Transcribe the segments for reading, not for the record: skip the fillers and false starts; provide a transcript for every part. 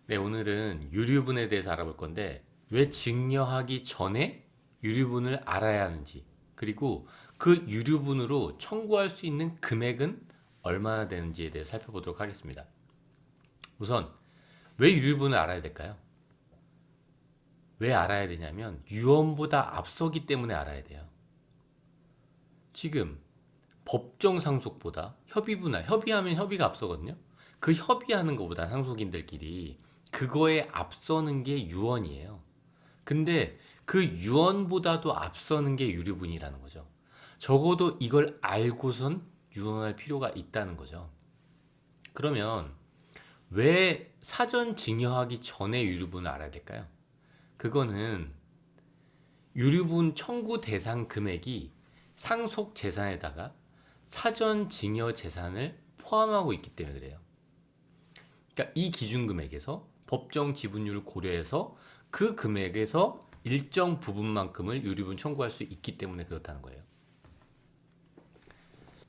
네, 오늘은 유류분에 대해서 알아볼 건데, 왜 증여하기 전에 유류분을 알아야 하는지, 그리고 그 유류분으로 청구할 수 있는 금액은 얼마나 되는지에 대해 살펴보도록 하겠습니다. 우선, 왜 유류분을 알아야 될까요? 왜 알아야 되냐면, 유언보다 앞서기 때문에 알아야 돼요. 지금, 법정 상속보다 협의하면 협의가 앞서거든요? 그 협의하는 것보다 상속인들끼리 그거에 앞서는 게 유언이에요. 근데 그 유언보다도 앞서는 게 유류분이라는 거죠. 적어도 이걸 알고선 유언할 필요가 있다는 거죠. 그러면 왜 사전 증여하기 전에 유류분을 알아야 될까요? 그거는 유류분 청구 대상 금액이 상속 재산에다가 사전 증여 재산을 포함하고 있기 때문에 그래요. 그러니까 이 기준 금액에서 법정 지분율을 고려해서 그 금액에서 일정 부분만큼을 유류분 청구할 수 있기 때문에 그렇다는 거예요.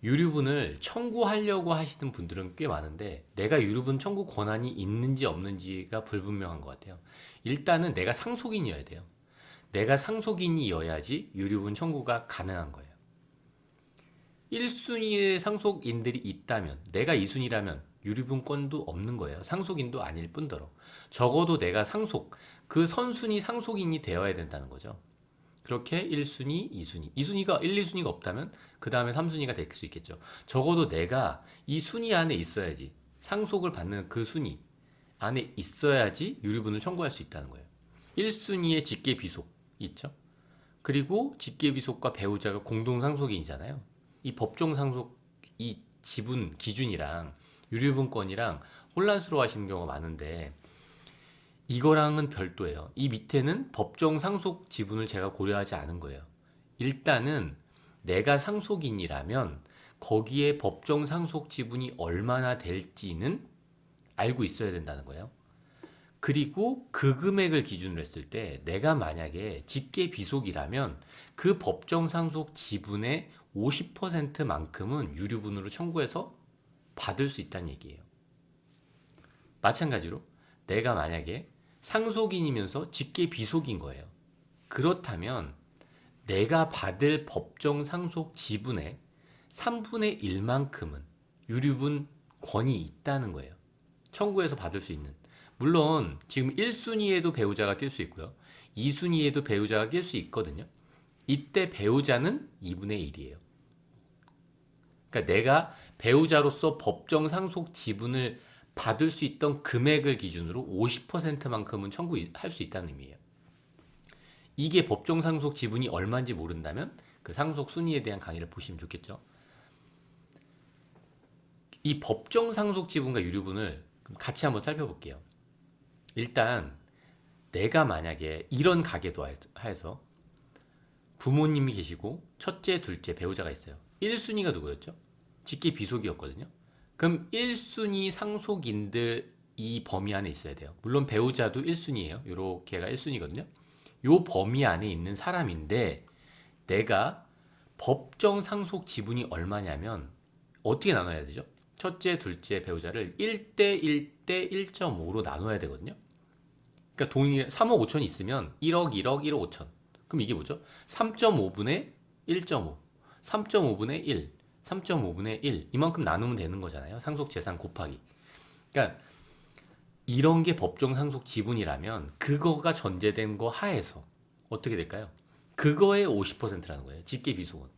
유류분을 청구하려고 하시는 분들은 꽤 많은데 내가 유류분 청구 권한이 있는지 없는지가 불분명한 것 같아요. 일단은 내가 상속인이어야 돼요. 내가 상속인이어야지 유류분 청구가 가능한 거예요. 1순위의 상속인들이 있다면 내가 2순위라면 유류분권도 없는 거예요. 상속인도 아닐 뿐더러 적어도 내가 그 선순위 상속인이 되어야 된다는 거죠. 그렇게 1순위, 2순위 2순위가 1, 2순위가 없다면 그 다음에 3순위가 될 수 있겠죠. 적어도 내가 이 순위 안에 있어야지, 상속을 받는 그 순위 안에 있어야지 유류분을 청구할 수 있다는 거예요. 1순위의 직계 비속 있죠. 그리고 직계 비속과 배우자가 공동 상속인이잖아요. 이 법정 상속, 이 지분 기준이랑 유류분권이랑 혼란스러워 하시는 경우가 많은데 이거랑은 별도예요. 이 밑에는 법정 상속 지분을 제가 고려하지 않은 거예요. 일단은 내가 상속인이라면 거기에 법정 상속 지분이 얼마나 될지는 알고 있어야 된다는 거예요. 그리고 그 금액을 기준으로 했을 때 내가 만약에 직계 비속이라면 그 법정 상속 지분의 50%만큼은 유류분으로 청구해서 받을 수 있다는 얘기예요. 마찬가지로 내가 만약에 상속인이면서 직계 비속인 거예요. 그렇다면 내가 받을 법정 상속 지분의 3분의 1만큼은 유류분 권이 있다는 거예요. 청구해서 받을 수 있는. 물론 지금 1순위에도 배우자가 낄 수 있고요. 2순위에도 배우자가 낄 수 있거든요. 이때 배우자는 2분의 1이에요. 그러니까 내가 배우자로서 법정 상속 지분을 받을 수 있던 금액을 기준으로 50%만큼은 청구할 수 있다는 의미예요. 이게 법정 상속 지분이 얼마인지 모른다면 그 상속 순위에 대한 강의를 보시면 좋겠죠. 이 법정 상속 지분과 유류분을 같이 한번 살펴볼게요. 일단 내가 만약에 이런 가계도 하에서 부모님이 계시고 첫째, 둘째 배우자가 있어요. 1순위가 누구였죠? 직계 비속이었거든요. 그럼 1순위 상속인들 이 범위 안에 있어야 돼요. 물론 배우자도 1순위예요. 요렇게가 1순위거든요. 요 범위 안에 있는 사람인데 내가 법정 상속 지분이 얼마냐면 어떻게 나눠야 되죠? 첫째, 둘째 배우자를 1대 1대 1.5로 나눠야 되거든요. 그러니까 돈이 3억 5천이 있으면 1억, 1억, 1억 5천. 그럼 이게 뭐죠? 3.5분의 1.5, 3.5분의 1, 3.5분의 1 이만큼 나누면 되는 거잖아요. 상속 재산 곱하기. 그러니까 이런 게 법정 상속 지분이라면 그거가 전제된 거 하에서 어떻게 될까요? 그거의 50%라는 거예요. 직계 비속은.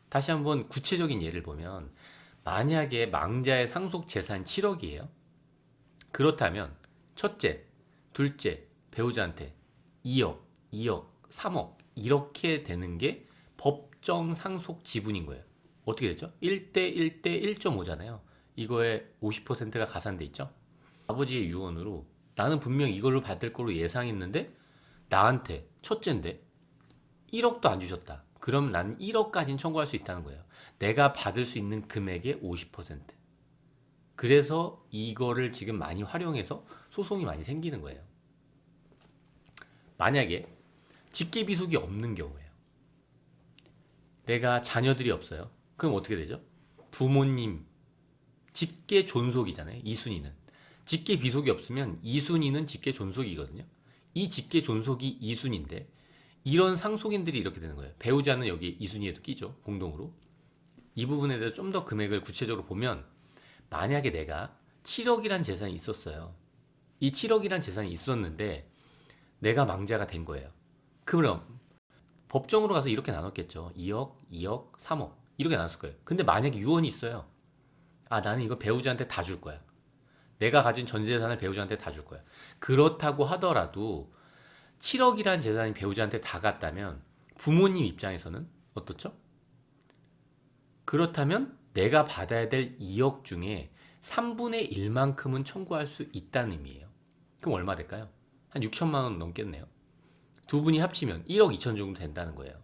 다시 한번 구체적인 예를 보면 만약에 망자의 상속 재산 7억이에요. 그렇다면 첫째, 둘째 배우자한테 2억, 2억, 3억 이렇게 되는 게 법정 상속 지분인 거예요. 어떻게 되죠? 1대 1대 1.5잖아요. 이거에 50%가 가산돼 있죠. 아버지의 유언으로 나는 분명 이걸로 받을 걸로 예상했는데 나한테 첫째인데 1억도 안 주셨다. 그럼 난 1억까지는 청구할 수 있다는 거예요. 내가 받을 수 있는 금액의 50%. 그래서 이거를 지금 많이 활용해서 소송이 많이 생기는 거예요. 만약에 직계비속이 없는 경우에요. 내가 자녀들이 없어요. 그럼 어떻게 되죠? 부모님 직계 존속이잖아요. 2순위는. 직계 비속이 없으면 2순위는 직계 존속이거든요. 이 직계 존속이 2순위인데 이런 상속인들이 이렇게 되는 거예요. 배우자는 여기 2순위에도 끼죠. 공동으로. 이 부분에 대해서 좀 더 금액을 구체적으로 보면 만약에 내가 7억이란 재산이 있었어요. 이 7억이란 재산이 있었는데 내가 망자가 된 거예요. 그럼 법정으로 가서 이렇게 나눴겠죠. 2억, 2억, 3억 이렇게 나눴을 거예요. 근데 만약에 유언이 있어요. 아, 나는 이거 배우자한테 다 줄 거야. 내가 가진 전 재산을 배우자한테 다 줄 거야. 그렇다고 하더라도 7억이란 재산이 배우자한테 다 갔다면 부모님 입장에서는 어떻죠? 그렇다면 내가 받아야 될 2억 중에 3분의 1만큼은 청구할 수 있다는 의미예요. 그럼 얼마 될까요? 한 6천만 원 넘겠네요. 두 분이 합치면 1억 2천 정도 된다는 거예요.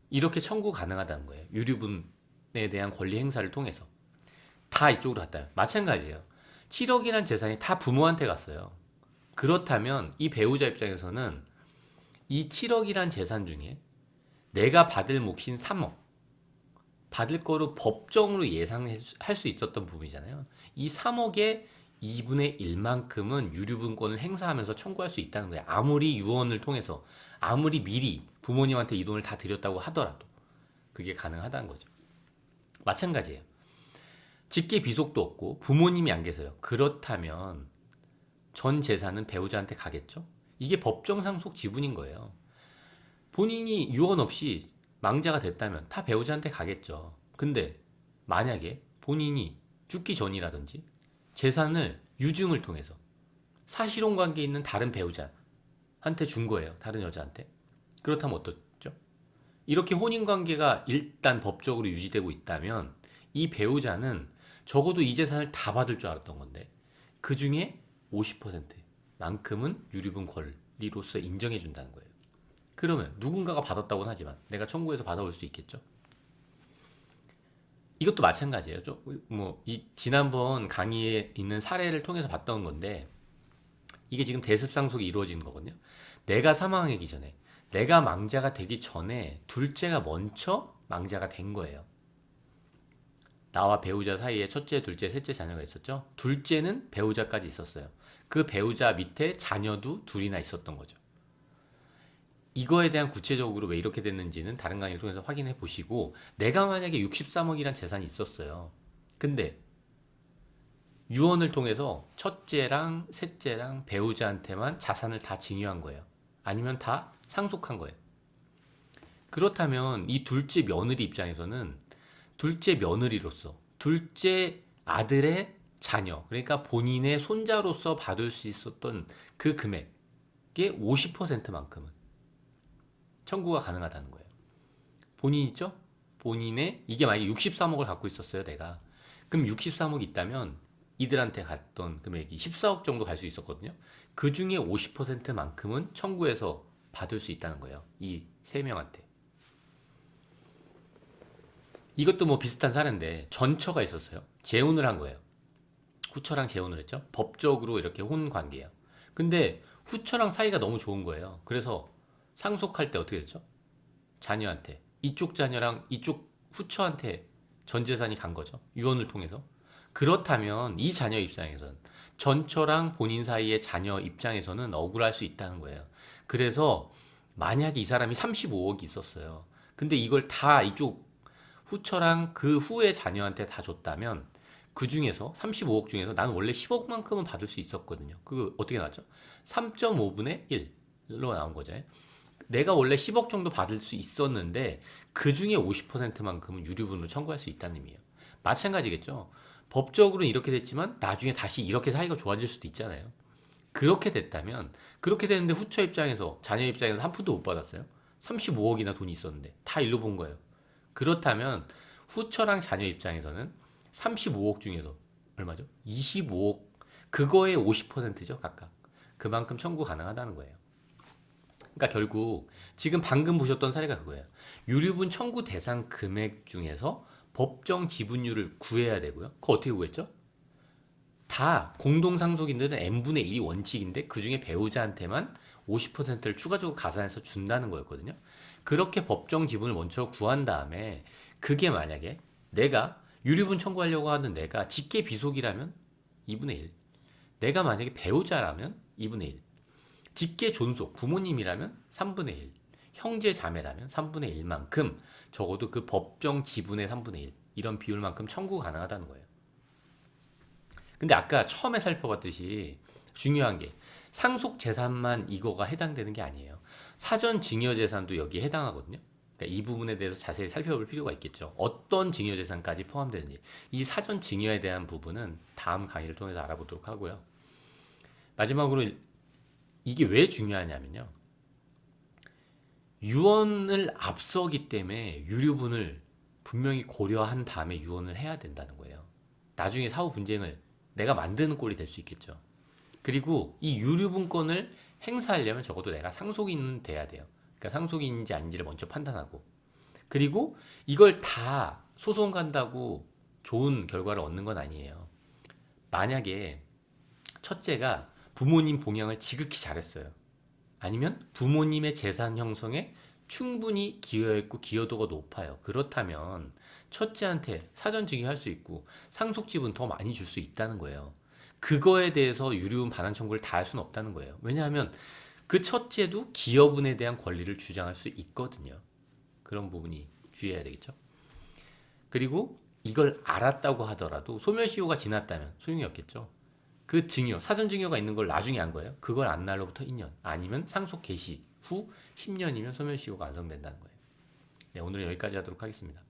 이렇게 청구 가능하다는 거예요. 유류분에 대한 권리 행사를 통해서. 다 이쪽으로 갔다. 마찬가지예요. 7억이란 재산이 다 부모한테 갔어요. 그렇다면 이 배우자 입장에서는 이 7억이란 재산 중에 내가 받을 몫인 3억 받을 거로 법정으로 예상할 수 있었던 부분이잖아요. 이 3억의 2분의 1만큼은 유류분권을 행사하면서 청구할 수 있다는 거예요. 아무리 유언을 통해서 아무리 미리 부모님한테 이 돈을 다 드렸다고 하더라도 그게 가능하다는 거죠. 마찬가지예요. 직계 비속도 없고 부모님이 안 계세요. 그렇다면 전 재산은 배우자한테 가겠죠? 이게 법정 상속 지분인 거예요. 본인이 유언 없이 망자가 됐다면 다 배우자한테 가겠죠. 근데 만약에 본인이 죽기 전이라든지 재산을 유증을 통해서 사실혼 관계에 있는 다른 배우자한테 준 거예요. 다른 여자한테. 그렇다면 어떻죠? 이렇게 혼인 관계가 일단 법적으로 유지되고 있다면 이 배우자는 적어도 이 재산을 다 받을 줄 알았던 건데 그 중에 50%만큼은 유류분 권리로서 인정해 준다는 거예요. 그러면 누군가가 받았다고는 하지만 내가 청구해서 받아올 수 있겠죠. 이것도 마찬가지예요. 이 지난번 강의에 있는 사례를 통해서 봤던 건데 이게 지금 대습상속이 이루어지는 거거든요. 내가 사망하기 전에 내가 망자가 되기 전에 둘째가 먼저 망자가 된 거예요. 나와 배우자 사이에 첫째, 둘째, 셋째 자녀가 있었죠. 둘째는 배우자까지 있었어요. 그 배우자 밑에 자녀도 둘이나 있었던 거죠. 이거에 대한 구체적으로 왜 이렇게 됐는지는 다른 강의를 통해서 확인해 보시고 내가 만약에 63억이란 재산이 있었어요. 근데 유언을 통해서 첫째랑 셋째랑 배우자한테만 자산을 다 증여한 거예요. 아니면 다 상속한 거예요. 그렇다면 이 둘째 며느리 입장에서는 둘째 며느리로서 둘째 아들의 자녀, 그러니까 본인의 손자로서 받을 수 있었던 그 금액의 50%만큼은 청구가 가능하다는 거예요. 본인 있죠? 본인의 이게 만약에 63억을 갖고 있었어요, 내가. 그럼 63억이 있다면 이들한테 갔던 금액이 14억 정도 갈 수 있었거든요. 그 중에 50%만큼은 청구해서 받을 수 있다는 거예요. 이 세 명한테. 이것도 뭐 비슷한 사례인데 전처가 있었어요. 재혼을 한 거예요. 후처랑 재혼을 했죠. 법적으로 이렇게 혼 관계예요. 근데 후처랑 사이가 너무 좋은 거예요. 그래서 상속할 때 어떻게 됐죠? 자녀한테 이쪽 자녀랑 이쪽 후처한테 전 재산이 간 거죠. 유언을 통해서. 그렇다면 이 자녀 입장에서는 전처랑 본인 사이의 자녀 입장에서는 억울할 수 있다는 거예요. 그래서 만약에 이 사람이 35억이 있었어요. 근데 이걸 다 이쪽 후처랑 그 후의 자녀한테 다 줬다면 그 중에서 35억 중에서 나는 원래 10억만큼은 받을 수 있었거든요. 그거 어떻게 나왔죠? 3.5분의 1로 나온 거죠. 내가 원래 10억 정도 받을 수 있었는데 그 중에 50%만큼은 유류분으로 청구할 수 있다는 의미예요. 마찬가지겠죠. 법적으로는 이렇게 됐지만 나중에 다시 이렇게 사이가 좋아질 수도 있잖아요. 그렇게 됐다면 그렇게 됐는데 후처 입장에서 자녀 입장에서 한 푼도 못 받았어요. 35억이나 돈이 있었는데 다 일로 본 거예요. 그렇다면 후처랑 자녀 입장에서는 35억 중에서 얼마죠? 25억 그거의 50%죠 각각. 그만큼 청구 가능하다는 거예요. 그러니까 결국 지금 방금 보셨던 사례가 그거예요. 유류분 청구 대상 금액 중에서 법정 지분율을 구해야 되고요. 그거 어떻게 구했죠? 다 공동상속인들은 n분의 1이 원칙인데 그중에 배우자한테만 50%를 추가적으로 가산해서 준다는 거였거든요. 그렇게 법정 지분을 먼저 구한 다음에 그게 만약에 내가 유류분 청구하려고 하는 내가 직계 비속이라면 2분의 1 내가 만약에 배우자라면 2분의 1, 직계 존속 부모님이라면 3분의 1, 형제 자매라면 3분의 1만큼 적어도 그 법정 지분의 3분의 1 이런 비율만큼 청구 가능하다는 거예요. 근데 아까 처음에 살펴봤듯이 중요한 게 상속 재산만 이거가 해당되는 게 아니에요. 사전 증여 재산도 여기에 해당하거든요. 그러니까 이 부분에 대해서 자세히 살펴볼 필요가 있겠죠. 어떤 증여 재산까지 포함되는지. 이 사전 증여에 대한 부분은 다음 강의를 통해서 알아보도록 하고요. 마지막으로 이게 왜 중요하냐면요. 유언을 앞서기 때문에 유류분을 분명히 고려한 다음에 유언을 해야 된다는 거예요. 나중에 사후 분쟁을 내가 만드는 꼴이 될 수 있겠죠. 그리고 이 유류분권을 행사하려면 적어도 내가 상속인은 돼야 돼요. 그러니까 상속인인지 아닌지를 먼저 판단하고, 그리고 이걸 다 소송 간다고 좋은 결과를 얻는 건 아니에요. 만약에 첫째가 부모님 봉양을 지극히 잘했어요. 아니면 부모님의 재산 형성에 충분히 기여했고 기여도가 높아요. 그렇다면 첫째한테 사전 증여할 수 있고 상속 지분 더 많이 줄 수 있다는 거예요. 그거에 대해서 유류분 반환 청구를 다 할 수는 없다는 거예요. 왜냐하면 그 첫째도 기여분에 대한 권리를 주장할 수 있거든요. 그런 부분이 주의해야 되겠죠. 그리고 이걸 알았다고 하더라도 소멸시효가 지났다면 소용이 없겠죠. 그 증여, 사전 증여가 있는 걸 나중에 안 거예요. 그걸 안 날로부터 2년, 아니면 상속 개시 후 10년이면 소멸시효가 완성된다는 거예요. 네, 오늘은 여기까지 하도록 하겠습니다.